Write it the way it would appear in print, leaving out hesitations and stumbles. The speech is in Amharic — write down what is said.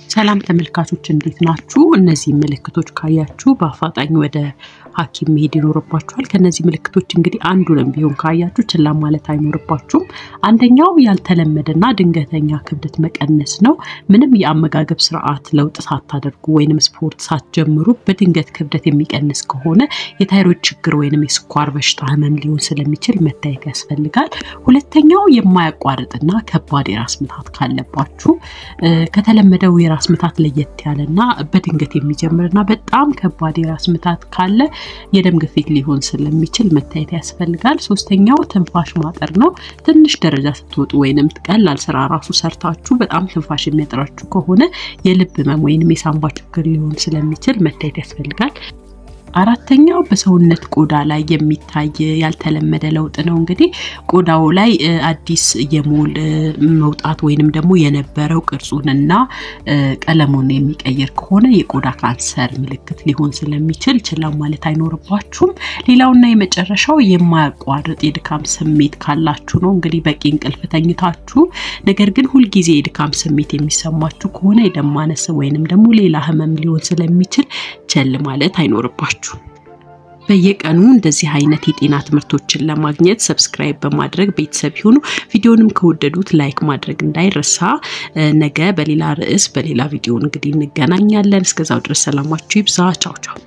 ሰላም ተመልካቾች እንዴት ናችሁ? እነዚህ ምልክቶች ካያችሁ በአፋጣኝ ወደ ሐኪም መሄድ ይኖርባችኋል። ከነዚህ ምልክቶች እንግዲህ አንዱንም ቢሆን ካያችሁ ችላ ማለት አይኖርባችሁም። አንደኛው ያልተለመደና ድንገተኛ ክብደት መቀነስ ነው። ምንም የአመጋገብ ስርዓት ለውጥ ሳታደርጉ ወይንም ስፖርት ሳትጀምሩ በድንገት ክብደት የሚቀንስ ከሆነ የታይሮይድ ችግር ወይንም የስኳር በሽታ ህመም ሊሆን ስለሚችል መታየት ያስፈልጋል። ሁለተኛው የማያቋርጥና ከባድ የራስ ምታት ካለባችሁ ከተለመደው የራስ ምታት ለየት ያለና በድንገት የሚጀምርና በጣም ከባድ የራስ ምታት ካለ የደም ግፊት ሊሆን ስለሚችል መታየት ያስፈልጋል። ሶስተኛው ትንፋሽ ማጠር ነው። ትንሽ ደረጃ ስትወጡ ወይንም ቀላል ስራ ራሱ ሰርታችሁ በጣም ትንፋሽ የሚያጥራችሁ ከሆነ የልብ ህመም ወይንም የሳንባ ችግር ሊሆን ስለሚችል መታየት ያስፈልጋል። አራተኛው በሰውነት ቆዳ ላይ የሚታይ ያልተለመደ ለውጥ ነው። እንግዲህ ቆዳው ላይ አዲስ የሞል መውጣት ወይንም ደግሞ የነበረው ቅርጹንና ቀለሙን የሚቀየር ከሆነ የቆዳ ካንሰር ምልክት ሊሆን ስለሚችል ችላ ማለት አይኖርባችሁም። ሌላውና የመጨረሻው የማያቋርጥ የድካም ስሜት ካላችሁ ነው። እንግዲህ በቂ እንቅልፍ ተኝታችሁ ነገር ግን ሁሉ ጊዜ የድካም ስሜት የሚሰማችሁ ከሆነ የደም ማነስ ወይንም ደግሞ ሌላ ህመም ሊሆን ስለሚችል ችላ ማለት አይኖርባችሁም። በየቀኑ እንደዚህ አይነት የጤና ትምህርቶችን ለማግኘት ሰብስክራይብ በማድረግ ቤተሰብ ይሁኑ። ቪዲዮንም ከወደዱት ላይክ ማድረግ እንዳይረሳ። ነገ በሌላ ርዕስ በሌላ ቪዲዮ እንግዲህ እንገናኛለን። እስከዛው ድረስ ሰላማችሁ ይብዛ። ቻው ቻው።